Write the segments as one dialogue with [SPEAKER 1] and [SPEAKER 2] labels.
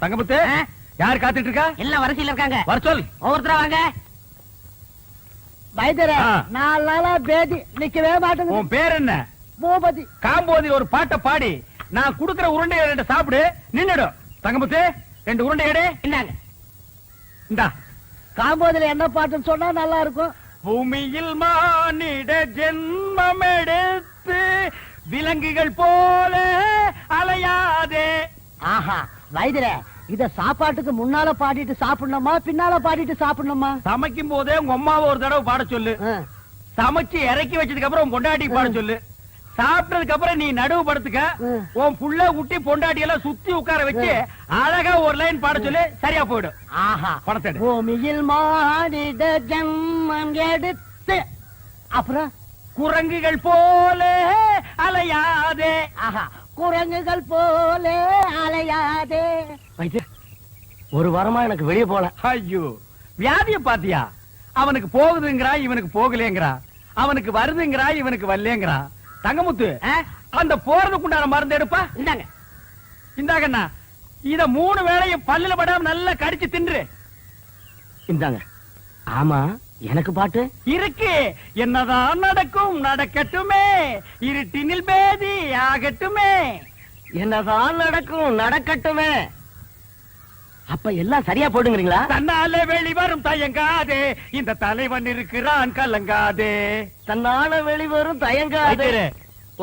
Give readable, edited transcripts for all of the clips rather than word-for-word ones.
[SPEAKER 1] தங்கமுத்து, யார் காத்துட்டு இருக்கா?
[SPEAKER 2] எல்லாம் வரிசையில இருக்காங்க.
[SPEAKER 1] வர சொல்.
[SPEAKER 2] ஒவ்வொருத்தரா வாங்க.
[SPEAKER 3] வைத்தியரே, 4 நாளா பேதி நிக்கவே மாட்டேங்குது.
[SPEAKER 1] உன் பேர் என்ன?
[SPEAKER 3] பூபதி.
[SPEAKER 1] காம்போதி ஒரு பாட்டை பாடி நான் குடுக்கிற உருண்டையை 2 சாப்பிடு, நின்னுடும். தங்கமுத்து, 2 உருண்டை எடு.
[SPEAKER 2] இந்தாங்க.
[SPEAKER 1] இந்தா.
[SPEAKER 3] காம்போதில என்ன பாட்டுன்னு சொன்னா நல்லா இருக்கும்.
[SPEAKER 1] பூமியில் மானிட ஜென்மம் எடுத்து விலங்குகள் போல அலையாதே.
[SPEAKER 3] ஆஹா, வைத்தியரே, இத சாப்பாட்டுக்கு முன்னால பாடிட்டு சாப்பிடணுமா பின்னால பாடிட்டு சாப்பிடணுமா?
[SPEAKER 1] சமைக்கும் போதே உங்க அம்மாவை ஒரு தடவை பாட சொல்லு. சமைச்சு இறக்கி வச்சதுக்கு அப்புறம் உன் பொண்டாட்டி பாட சொல்லு. சாப்பிட்டதுக்கு அப்புறம் நீ நடுவு படுத்துக்க. உன் புள்ள குட்டி பொண்டாட்டி எல்லாம் சுத்தி உட்கார வச்சு அழகா ஒரு லைன் பாட சொல்லு, சரியா போயிடும்.
[SPEAKER 3] ஆஹா,
[SPEAKER 1] பணத்தை
[SPEAKER 3] பூமியில் மானிட ஜென்மம் எடுத்து அப்புறம்
[SPEAKER 1] குரங்குகள் போல அலையாதே.
[SPEAKER 3] ஆஹா, குரங்குகள் போல அலையாதே.
[SPEAKER 2] ஒரு வாரமா எனக்கு வெளியே போல.
[SPEAKER 1] ஐயோ, வியாதிய பாத்தியா? அவனுக்கு போகுதுங்கிறா, இவனுக்கு போகலேங்கிறா. அவனுக்கு வருதுங்கிறா, இவனுக்கு வரலேங்கிறா. தங்கமுத்து, அந்த போறதுக்குண்டான மருந்து எடுப்பா.
[SPEAKER 2] இந்தாங்க.
[SPEAKER 1] இந்தாங்கண்ணா, இத 3 வேளையும் பல்லுல படாம நல்லா கடிச்சு தின்று.
[SPEAKER 2] இந்தாங்க. ஆமா, எனக்கு பாட்டு
[SPEAKER 1] இருக்கு. என்னதான் நடக்கும் நடக்கட்டுமே, இருட்டினில் பேதி ஆகட்டுமே.
[SPEAKER 2] என்னதான் நடக்கும் நடக்கட்டுமே. அப்ப எல்லாம் சரியா போடுங்கிறீங்களா?
[SPEAKER 1] தன்னால வெளிவரும் தயங்காதே, இந்த தலைவன் இருக்கிறான் கலங்காதே.
[SPEAKER 2] தன்னால வெளிவரும் தயங்காதே.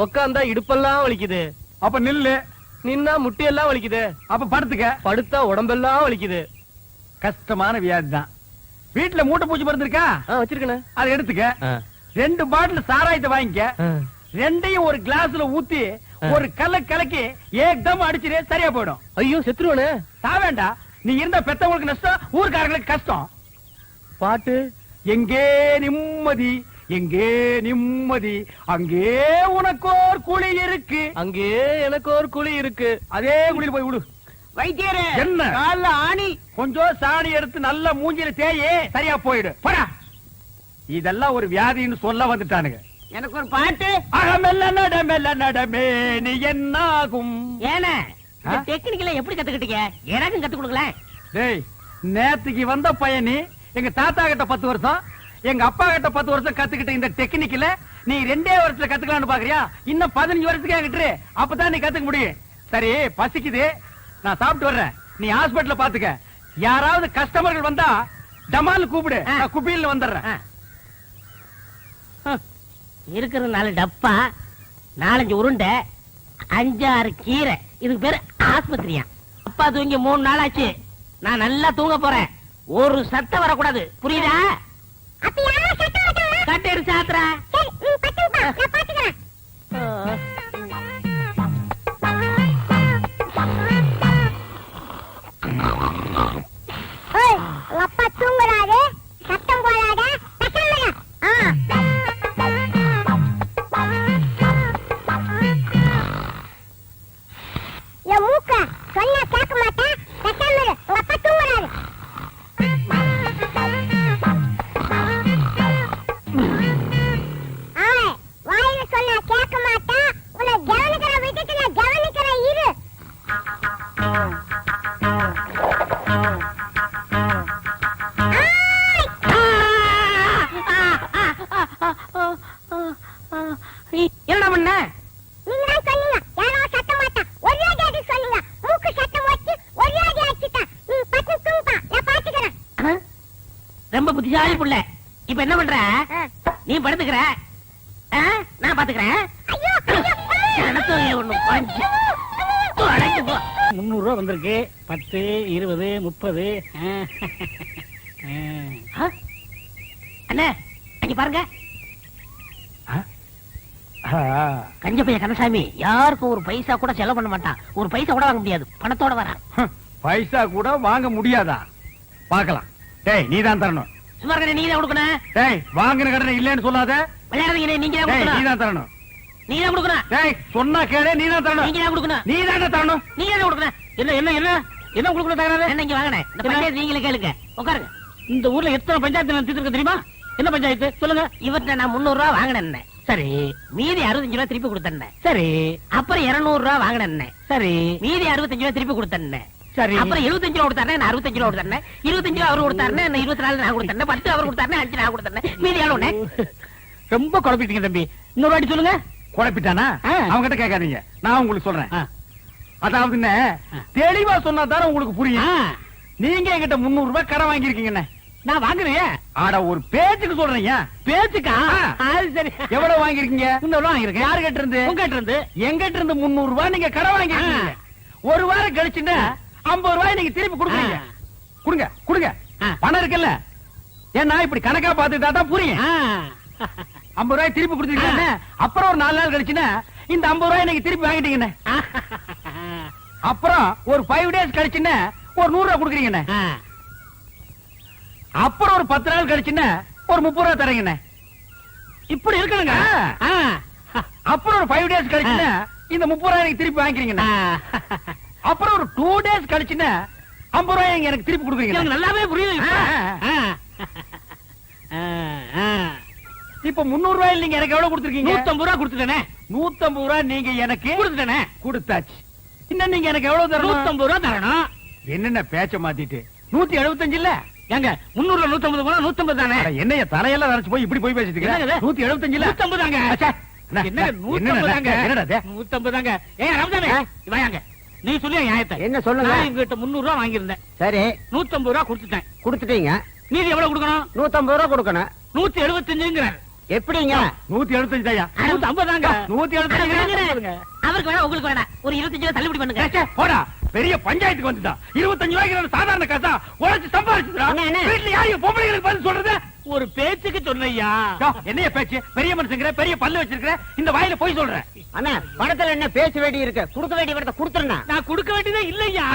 [SPEAKER 2] உக்காந்தா இடுப்பெல்லாம் வலிக்குது.
[SPEAKER 1] அப்ப நில்லு.
[SPEAKER 2] நின்னா முட்டியெல்லாம் வலிக்குது.
[SPEAKER 1] அப்ப படுத்துக்க.
[SPEAKER 2] படுத்தா உடம்பெல்லாம் வலிக்குது.
[SPEAKER 1] கஷ்டமான வியாதி தான். வீட்டுல மூட்டை பூச்சி மருந்து இருக்கா?
[SPEAKER 2] வச்சிருக்கேன்.
[SPEAKER 1] அதை எடுத்துக்க. 2 பாட்டில் சாராயத்தை வாங்கிக்க. 2ஐயும் ஒரு கிளாஸ்ல ஊத்தி ஒரு கலக்கி ஏக்தம் அடிச்சிரு, சரியா போயிடும்.
[SPEAKER 2] ஐயோ, செத்துருவனே.
[SPEAKER 1] சாவேண்டா. நீ இருந்த பெத்தவங்களுக்கு நஷ்டம், ஊர்க்காரங்களுக்கு கஷ்டம்.
[SPEAKER 2] பாட்டு
[SPEAKER 1] எங்கே நிம்மதி, எங்கே நிம்மதி, அங்கே உனக்கோர் குழி இருக்கு,
[SPEAKER 2] அங்கே எனக்கு ஒரு குழி இருக்கு.
[SPEAKER 1] அதே குழியில் போய் விடு.
[SPEAKER 3] வைத்தியரே,
[SPEAKER 1] என்ன
[SPEAKER 3] கால்ல ஆணி.
[SPEAKER 1] கொஞ்சம் சாணி எடுத்து நல்ல மூஞ்சில தேயே, சரியா போயிடு. போடா. இதெல்லாம் ஒரு வியாதின்னு சொல்ல வந்துட்டானுங்க.
[SPEAKER 3] எனக்கு ஒரு பாட்டு.
[SPEAKER 1] அகமெல்ல நடமெல்ல நடமே நீ என்னாகும்.
[SPEAKER 2] ஏன டெக்னிக்கல எப்படி கத்துக்கிட்டீங்க? எனக்கும் கத்து கொடுக்கல.
[SPEAKER 1] டேய், நேத்துக்கு வந்த பையனி எங்க தாத்தா கிட்ட 10 வருஷம், எங்க அப்பா கிட்ட 10 வருஷம் கத்துக்கிட்ட இந்த டெக்னிக்கல நீ 2 வருஷத்துல கத்துக்கலாம்னு பாக்குறியா? இன்னும் 15 வருஷத்துக்கு என்கிட்ட, அப்பதான் நீ கத்துக்க முடியும். சரி, பசிக்குது, நான் சாப்பிட்டு வர்றேன். நீ ஹாஸ்பிடல்ல பாத்துக்க. யாராவது கஸ்டமர்கள் வந்தா டமால் கூப்பிடு, நான் குப்பியில் வந்துடுறேன்.
[SPEAKER 2] இருக்கிற 4 டப்பா, 4-5 உருண்டை, 5-6 கீரை. இதுக்கு பேரு ஆஸ்பத்திரியா? அப்பா தூங்கி 3 நாள் ஆச்சு. நான் நல்லா தூங்க போறேன். ஒரு சத்தம் வரக்கூடாது, புரியுதா? கட்டேரு சாத்திரா.
[SPEAKER 4] அப்பா தூங்குறாரு, சத்தம் போடாத. மூக்க சொன்னா கேட்க மாட்டேன். உங்க அப்பா தூங்குறாரு. வாயில சொன்னா கேட்க மாட்டேன். உன்னை கவனிக்கிற விட்டுட்டு நான் கவனிக்கிறேன், இரு.
[SPEAKER 2] என்ன பண்ண?
[SPEAKER 4] நீங்க தான் சொன்னீங்க யாரோ சத்த மாட்டா, ஒரே அடி சொன்னீங்க. மூக்கு சத்தம் வச்சு ஒரே அடி அடிச்சிட்டா. நீ பட்டு தூங்குப்பா, நான் பாத்துக்கிறேன்.
[SPEAKER 2] ரொம்ப புத்திசாலி புள்ள. இப்ப என்ன பண்ற? நீ படுத்துக்கிற, நான் பாத்துக்கிறேன்.
[SPEAKER 4] ஐயோ,
[SPEAKER 3] 300 ரூபா வந்திருக்கு. 10, 20, 30.
[SPEAKER 2] அண்ணே, அங்க பாருங்க. கஞ்ச பைய கந்தசாமி யாருக்கும் ஒரு பைசா கூட செலவு பண்ண மாட்டான். ஒரு பைசா கூட வாங்க முடியாது, பணத்தோட வரான்.
[SPEAKER 1] பைசா கூட வாங்க முடியாதா? பாக்கலாம். டேய், நீ தான் தரணும்.
[SPEAKER 2] சும்மா இருக்க, நீங்க தான் கொடுக்கணும்.
[SPEAKER 1] டேய், வாங்கின கடனை இல்லன்னு சொல்லாத.
[SPEAKER 2] விளையாடுறீங்க, நீங்க தான்
[SPEAKER 1] டேய், நீ
[SPEAKER 2] கொடுக்கணும்.
[SPEAKER 1] தான் தரணும்.
[SPEAKER 2] நீங்க தான் கொடுக்கணும்.
[SPEAKER 1] டேய், சொன்னா கேளு, நீ தான் தரணும்.
[SPEAKER 2] நீங்க தான் கொடுக்கணும்.
[SPEAKER 1] நீ தான் தரணும்.
[SPEAKER 2] நீங்க தான் கொடுக்கணும்.
[SPEAKER 3] என்ன என்ன என்ன என்ன கொடுக்கணும் தகராறு?
[SPEAKER 2] என்ன இங்க வாங்கினேன். இந்த பஞ்சாயத்து நீங்களே கேளுங்க, உட்காருங்க.
[SPEAKER 3] இந்த ஊர்ல எத்தனை பஞ்சாயத்து நடத்திட்டு தெரியுமா? என்ன பஞ்சாயத்து சொல்லுங்க.
[SPEAKER 2] இவர்கிட்ட நான் 300 ரூபா வாங்கினேன்.
[SPEAKER 3] சரி.
[SPEAKER 2] மீதி 65 ரூபா திருப்பி கொடுத்தேன்.
[SPEAKER 3] சரி.
[SPEAKER 2] அப்புறம் 200 ரூபா வாங்கினேன்.
[SPEAKER 3] சரி.
[SPEAKER 2] மீதி 65 ரூபா திருப்பி கொடுத்தேன்.
[SPEAKER 1] சரி.
[SPEAKER 2] அப்புறம் 75 ரூபா கொடுத்தாருன்னா நான் 65 ரூபா கொடுத்தாருன்னு 25 ரூபா அவரு கொடுத்தாருன்னா என்ன 24 நான் கொடுத்தேன் 10 அவர் கொடுத்தாருன்னா 5 நான் கொடுத்தேன் மீதி எவ்வளவு
[SPEAKER 1] ரொம்ப குழப்பிட்டீங்க தம்பி.
[SPEAKER 2] இன்னொரு வாட்டி சொல்லுங்க.
[SPEAKER 1] குழப்பிட்டானா?
[SPEAKER 2] ஆ.
[SPEAKER 1] அவங்க கிட்ட கேட்காதீங்க, நான் உங்களுக்கு சொல்றேன். அதாவது என்ன, தெளிவா சொன்னா தானே உங்களுக்கு புரியும். நீங்க என்கிட்ட 300 ரூபாய் கடன் வாங்கிருக்கீங்க.
[SPEAKER 2] நான் வாங்குறேன்.
[SPEAKER 1] ஆட ஒரு பேச்சுக்கு சொல்றீங்க.
[SPEAKER 2] பேச்சுக்கா? அது சரி.
[SPEAKER 1] எவ்வளவு வாங்கிருக்கீங்க?
[SPEAKER 2] 300 ரூபா வாங்கிருக்கேன்.
[SPEAKER 1] யாரு கிட்ட இருந்து?
[SPEAKER 2] உங்ககிட்ட இருந்து.
[SPEAKER 1] எங்கிட்ட இருந்து 300 ரூபாய் நீங்க கடன் வாங்கிருக்கீங்க. ஒரு வாரம் கழிச்சுன்னா 50 ரூபாய் நீங்க திருப்பி கொடுக்குறீங்க. கொடுங்க கொடுங்க, பணம் இருக்குல்ல. ஏன்னா இப்படி கணக்கா பாத்துட்டா தான் புரியும். 50 ரூபாய் திருப்பி கொடுத்துருக்கீங்க. அப்புறம் ஒரு 4 நாள் கழிச்சுன்னா இந்த 50 ரூபாய் நீங்க திருப்பி வாங்கிட்டீங்கன்னு. அப்புறம் ஒரு 5 டேஸ் கழிச்சுன்னா ஒரு 100 ரூபாய் கொடுக்குறீங்கண்ணே. அப்புறம் ஒரு 10 நாள் கழிச்சுன்னா ஒரு 30 ரூபாய் தரீங்கண்ணே. இப்படி இருக்கணுங்க. அப்புறம் ஒரு 5 டேஸ் கழிச்சுன்னா இந்த 30 ரூபாய் எனக்கு திருப்பி வாங்கிக்கிறீங்கண்ணே. அப்புறம் ஒரு 2 டேஸ் கழிச்சுன்னா 50 ரூபாய் எனக்கு திருப்பி கொடுக்குறீங்க.
[SPEAKER 2] நல்லாவே புரியுது.
[SPEAKER 1] இப்ப 300 ரூபாய் நீங்க எனக்கு எவ்வளவு கொடுத்துருக்கீங்க?
[SPEAKER 2] 150 ரூபா கொடுத்துட்டேனே.
[SPEAKER 1] 150 ரூபாய் நீங்க எனக்கு
[SPEAKER 2] கொடுத்துட்டேனே.
[SPEAKER 1] கொடுத்தாச்சு. இன்னும் நீங்க எனக்கு எவ்வளவு தரணும்?
[SPEAKER 2] 150 ரூபா தரணும்.
[SPEAKER 1] என்னென்ன பேச்ச மாத்திட்டு 175 இல்ல?
[SPEAKER 2] ஏங்க 300 150 போனா 150 தானே.
[SPEAKER 1] அட, என்னைய தலையெல்லாம் நரைச்சு போய் இப்படி போய் பேசிட்டு
[SPEAKER 2] என்னங்க இது?
[SPEAKER 1] 175 இல்ல?
[SPEAKER 2] 150 தாங்க. என்னங்க 150 தாங்க.
[SPEAKER 1] என்னடா இது?
[SPEAKER 2] 150 தாங்க. ஏங்க ரமதானே வாங்க. நீ சொல்லி நியாயத்தை.
[SPEAKER 3] என்ன சொல்லுங்க.
[SPEAKER 2] நான் இவங்கிட்ட 300 ரூபா வாங்கியிருந்தேன்.
[SPEAKER 3] சரி
[SPEAKER 2] 150 ரூபா கொடுத்துட்டேன்.
[SPEAKER 3] கொடுத்துட்டீங்க.
[SPEAKER 2] மீதி எவ்வளவு கொடுக்கணும்?
[SPEAKER 3] 150 ரூபா கொடுக்கணும்.
[SPEAKER 2] 175ங்கறார்.
[SPEAKER 3] எப்படிங்க?
[SPEAKER 1] 175 தாயா?
[SPEAKER 2] 150 தாங்க.
[SPEAKER 1] 175.
[SPEAKER 2] அவருக்கு வேணா உங்களுக்கு வேணா ஒரு 25 ரூபா தள்ளுபடி பண்ணுங்க.
[SPEAKER 1] போடா, பெரிய பஞ்சாயத்துக்கு வந்துட்டா. 25 ரூபாய்க்கு சாதாரண காசா உழைச்சு சம்பாதிச்சுடா.
[SPEAKER 3] அண்ணே.
[SPEAKER 1] வீட்டுல யாரையும் பொம்பளைங்களுக்கு பதில் சொல்றது?
[SPEAKER 2] ஒரு பேச்சுக்கு சொன்னையா.
[SPEAKER 1] என்னைய பேச்சு? பெரிய மனுஷங்கிற, பெரிய பல்லு வச்சிருக்கிற, இந்த வாயில போய் சொல்றேன்.
[SPEAKER 3] அண்ணா பணத்துல என்ன பேச வேண்டி இருக்கு? கொடுக்க வேண்டிய பணத்தை கொடுத்துருண்ணா.
[SPEAKER 2] நான் கொடுக்க வேண்டியதே இல்லையா.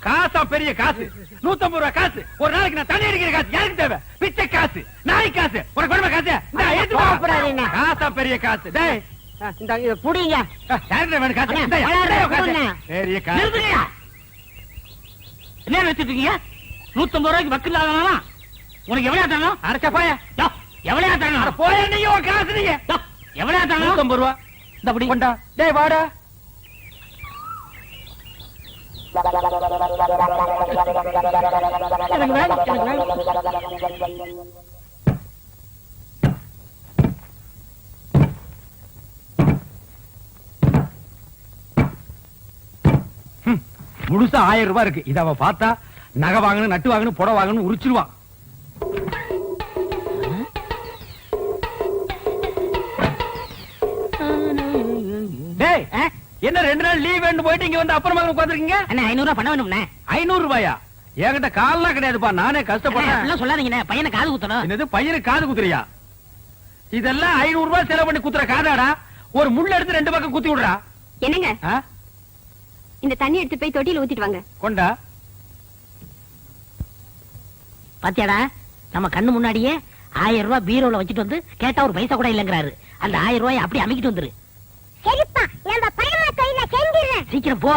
[SPEAKER 1] காசா பெரிய காசு, 150 ரூபாய் காசு. ஒரு நாளைக்கு நான் தண்ணி அடிக்கிற காசு யாருக்கு தேவை? பிச்சை காசு, நாய் காசு, ஒரு குடும்ப காசு. இந்தா, எடுத்து வா.
[SPEAKER 3] சாப்பிடாதீங்க.
[SPEAKER 1] காசா பெரிய காசு. டேய்,
[SPEAKER 3] இந்த இத புடிங்க.
[SPEAKER 1] யாருக்கு வேணும் காசு?
[SPEAKER 3] அண்ணா,
[SPEAKER 1] இந்தாயா,
[SPEAKER 3] பலாயிரம்
[SPEAKER 1] காசு.
[SPEAKER 3] கொடுங்க.
[SPEAKER 1] பெரிய காசு.
[SPEAKER 2] நிறுத்துங்கய்யா. என்ன வச்சிட்டு இருக்கீங்க? 150 ரூபாய்க்கு வக்கில் ஆகலாம். உனக்கு எவ்வளவு தரணும்?
[SPEAKER 1] அரைச்சா போய.
[SPEAKER 2] எவ்வளவு
[SPEAKER 1] அட
[SPEAKER 2] தரணும்?
[SPEAKER 1] போய, நீங்க உன் காசு நீங்க.
[SPEAKER 2] எவ்வளவு தரணும்?
[SPEAKER 1] 150 ரூபாய். இந்த அப்படி கொண்டா. டேய் வாடா.
[SPEAKER 3] எனக்கு வேணும், எனக்கு வேணும்.
[SPEAKER 1] முழுசா 1000 ரூபாய் இருக்கு. இத அவ பார்த்தா நகை வாங்கணும், நட்டு வாங்கணும், புடவை வாங்கணும் உரிச்சிருவா. டேய், என்ன 2 நாள் லீவ் வேணும் போயிட்டு இங்க வந்து அப்புறமா உட்கார்ந்திருக்கீங்க?
[SPEAKER 2] அண்ணா 500 ரூபாய் பண்ண வேணும்ண்ணே.
[SPEAKER 1] 500 ரூபாயா? என்கிட்ட கால்லாம் கிடையாதுப்பா, நானே கஷ்டப்படுறேன்.
[SPEAKER 2] அப்படிலாம் சொல்லாதீங்கண்ணே. பையனை காது குத்தணும்.
[SPEAKER 1] என்னது பையனுக்கு காது குத்துறியா? இதெல்லாம் 500 ரூபாய் செலவு பண்ணி குத்துற காதாடா. ஒரு முள்ள எடுத்து 2 பக்கம் குத்தி விடுறா.
[SPEAKER 4] என்னங்க
[SPEAKER 1] ஆ?
[SPEAKER 4] இந்த தண்ணி எடுத்து போய் தொட்டியில ஊத்திட்டு வாங்க.
[SPEAKER 1] கொண்டா.
[SPEAKER 2] பாத்தியாடா, நம்ம கண்ணு முன்னாடியே 1000 ரூபாய் பீரோல வச்சுட்டு வந்து கேட்டா ஒரு பைசா கூட இல்லங்கிறாரு. அந்த 1000 ரூபாய் அப்படி அமைக்கிட்டு வந்துரு.
[SPEAKER 4] சரிப்பா, நம்ம பணமா தொழில செஞ்சிடுறேன்.
[SPEAKER 2] சீக்கிரம் போ.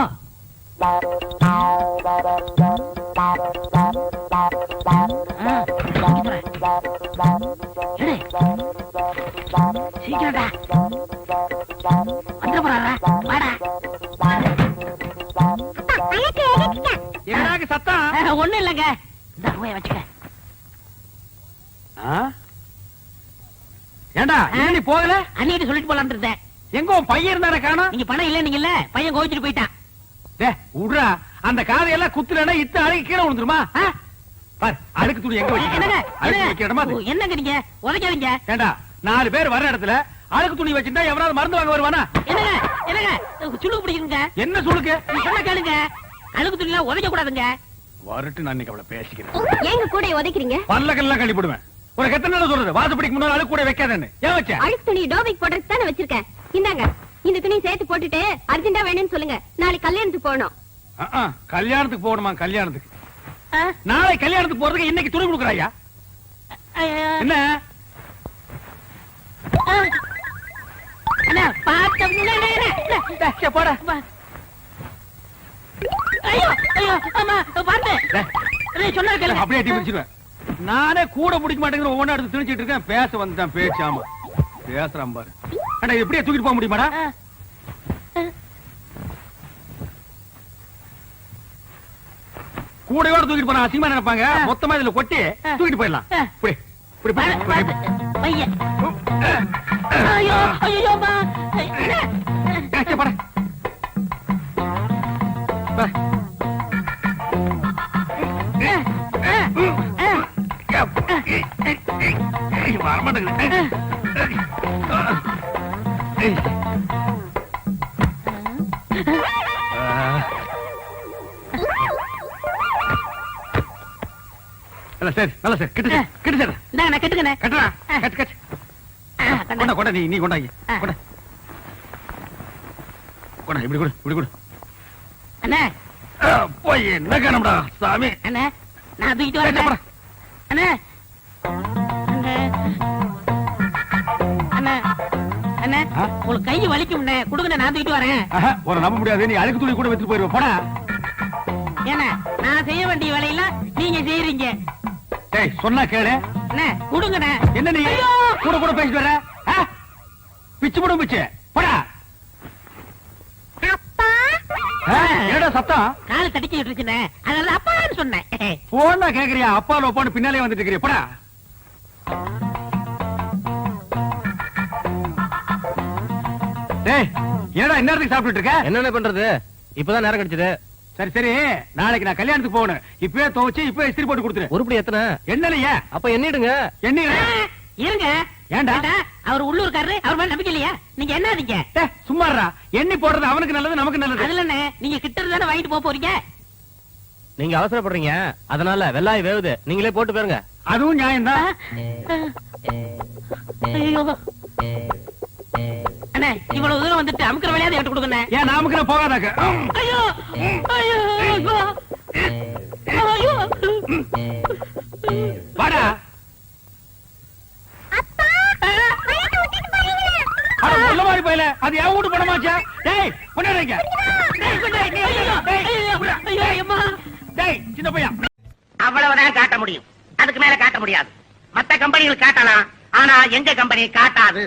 [SPEAKER 2] சீக்கிரம்டா வந்துட போறாரா? வாடா.
[SPEAKER 4] அப்பா, பணத்தை எடுத்துட்டேன்.
[SPEAKER 1] என்னடாக்கு சத்தம்?
[SPEAKER 2] ஒண்ணும் இல்லங்க. இந்த ரூபாய் வச்சுக்க.
[SPEAKER 1] ஆ? ஏண்டா இன்னும் நீ போகல?
[SPEAKER 2] அன்னிட்டு சொல்லிட்டு போலான்னு இருந்தேன்.
[SPEAKER 1] எங்க உன் பையன் இருந்தானே காணோம்?
[SPEAKER 2] நீங்க பணம் இல்லன்னீங்கல்ல, பையன் கோவிச்சுட்டு போயிட்டான்.
[SPEAKER 1] டேய் உடுறா, அந்த காதையெல்லாம் குத்துலனா இத்த அழுக்கு கீழே விழுந்துருமா? பார், அழுக்கு துணி எங்க
[SPEAKER 2] என்னங்க
[SPEAKER 1] வச்சிருக்க? அழுக்கு வைக்கிற இடமா அது?
[SPEAKER 2] என்னங்க நீங்க உதைக்காதீங்க.
[SPEAKER 1] ஏண்டா 4 பேர் வர இடத்துல அழுக்கு துணி வச்சிருந்தா எவனாவது மருந்து வாங்க வருவானா?
[SPEAKER 2] என்னங்க என்னங்க சுளுக்கு பிடிக்குங்க.
[SPEAKER 1] என்ன சொல்லுங்க?
[SPEAKER 2] நீ சொன்ன கேளுங்க. அழுக்கு துணிலாம் உதைக்க கூடாதுங்க.
[SPEAKER 1] வரட்டு, நான் இன்னைக்கு அவளை பேசிக்கிறேன்.
[SPEAKER 4] ஏங்க கூட உதைக்கிறீங்க?
[SPEAKER 1] பல்லக்கெல்லாம் கழி போடுவேன். உனக்கு எத்தனை நாள் சொல்றது வாசப்படிக்கு முன்னால அழுக்கு கூட வைக்காதேன்னு? ஏன் வச்ச?
[SPEAKER 4] அழுக்கு துணி டோபிக் போடுறதுக்கு தானே வச்சிருக்கேன். இந்தாங்க, இந்த துணி சேர்த்து போட்டுட்டு அர்ஜென்டா வேணும்னு சொல்லுங்க. நாளைக்கு கல்யாணத்துக்கு போகணும்.
[SPEAKER 1] கல்யாணத்துக்கு போகணுமா? கல்யாணத்துக்கு
[SPEAKER 2] ஆ?
[SPEAKER 1] நாளை கல்யாணத்துக்கு போறதுக்கு இன்னைக்கு துணி கொடுக்குறாயா? என்ன
[SPEAKER 2] அண்ணா பாத்து
[SPEAKER 1] போட?
[SPEAKER 2] ஐயோ ஐயோ அம்மா பாத்து. சொன்னா கேளுங்க.
[SPEAKER 1] அப்படியே அடி பிடிச்சிருவேன். நானே கூட பிடிக்க மாட்டேங்கிற ஒவ்வொன்றா எடுத்து திணிச்சிட்டு இருக்கேன். பேச வந்துட்டான் பேச்சாம பேசுறான் பாரு. அண்ணா எப்படியே தூக்கிட்டு போக முடியுமாடா? கூடையோட தூக்கிட்டு போனா அசிங்கமா நினைப்பாங்க. மொத்தமா இதுல கொட்டி தூக்கிட்டு போயிடலாம். இப்படி இப்படி போய்
[SPEAKER 2] பையன் ஐயோ ஐயோ அம்மா.
[SPEAKER 1] போட சரி நல்ல சார் கிட்ட கிட்ட சார்
[SPEAKER 2] இந்தாங்க நான் கட்டுக்கண்ணே.
[SPEAKER 1] கட்டுறா கட்டு கட்டு கொண்டா கொண்டா நீ கொண்டாங்க கொண்டா கொண்டா இப்படி கொடு இப்படி கொடு
[SPEAKER 2] அண்ணே
[SPEAKER 1] போய் என்ன காணம்டா சாமி.
[SPEAKER 2] அண்ணே நான் தூக்கிட்டு வரேன் அண்ணே. அண்ணே அண்ணே அண்ணே உங்களுக்கு கை வலிக்கும்ண்ணே, கொடுங்கண்ணே நான் தூக்கிட்டு வரேன்.
[SPEAKER 1] ஒரு நம்ப முடியாது, நீ அழுக்கு துணி கூட வச்சுட்டு போயிருவ போடா.
[SPEAKER 2] ஏண்ணே நான் செய்ய வேண்டிய வேலையெல்லாம் நீங்க செய்யறீங்க.
[SPEAKER 1] டேய் சொன்னா கேளு.
[SPEAKER 2] அண்ணே கொடுங்கண்ணே.
[SPEAKER 1] என்ன நீ கூட கூட பேசிட்டு வர? பிச்சு போடும் பிச்சு போடா. என்னடா சத்தம்?
[SPEAKER 2] கால் தடிச்சு விட்டுருச்சுண்ணே, அதனால அப்பான்னு சொன்னேன்.
[SPEAKER 1] போனா கேக்குறியா? அப்பால போன பின்னாலே வந்துட்டு இருக்கிறியா? போடா. டேய் என்னடா இந்நேரத்துக்கு சாப்பிட்டுட்டு இருக்க?
[SPEAKER 5] என்னென்ன பண்றது, இப்பதான் நேரம் கிடைச்சது.
[SPEAKER 1] சரி சரி, நாளைக்கு நான் கல்யாணத்துக்கு போகணும். இப்பவே துவச்சு இப்பவே இஸ்திரி போட்டு கொடுத்துரு.
[SPEAKER 5] உருப்படி எத்தனை?
[SPEAKER 1] என்னலையா?
[SPEAKER 5] அப்ப எண்ணிடுங்க.
[SPEAKER 1] என்ன
[SPEAKER 2] இருங்க.
[SPEAKER 1] ஏண்டா?
[SPEAKER 2] அவர் உள்ளூர்காரரு, அவர் மேல நம்பிக்கை இல்லையா? நீங்க என்ன நீங்க
[SPEAKER 1] சும்மாறா, எண்ணி போடுறது அவனுக்கு நல்லது நமக்கு நல்லது.
[SPEAKER 2] அதுல என்ன, நீங்க கிட்ட இருந்தானே வாங்கிட்டு போக போறீங்க.
[SPEAKER 5] நீங்க அவசரப்படுறீங்க, அதனால வெள்ளாய் வேவுது, நீங்களே போட்டு போயிருங்க.
[SPEAKER 1] அதுவும் நியாயம்தான்.
[SPEAKER 2] ஐயோ அண்ணே, இவ்வளவு தூரம் வந்துட்டு அமுக்கிற வேலையாவது என்கிட்ட கொடுங்க.
[SPEAKER 1] ஏன் நாமுக்கு போகாதாக்க?
[SPEAKER 2] ஐயோ ஐயோ ஐயோ
[SPEAKER 1] வாடா. உள்ள மாதிரி போயில, அது என் வீட்டு பணமாச்சா? டேய் கொண்டாடுங்க. டேய் சின்ன பையன்,
[SPEAKER 2] அவ்வளவுதான் காட்ட முடியும், அதுக்கு மேல காட்ட முடியாது. மத்த கம்பெனிகள் காட்டலாம், ஆனா எங்க கம்பெனி காட்டாது.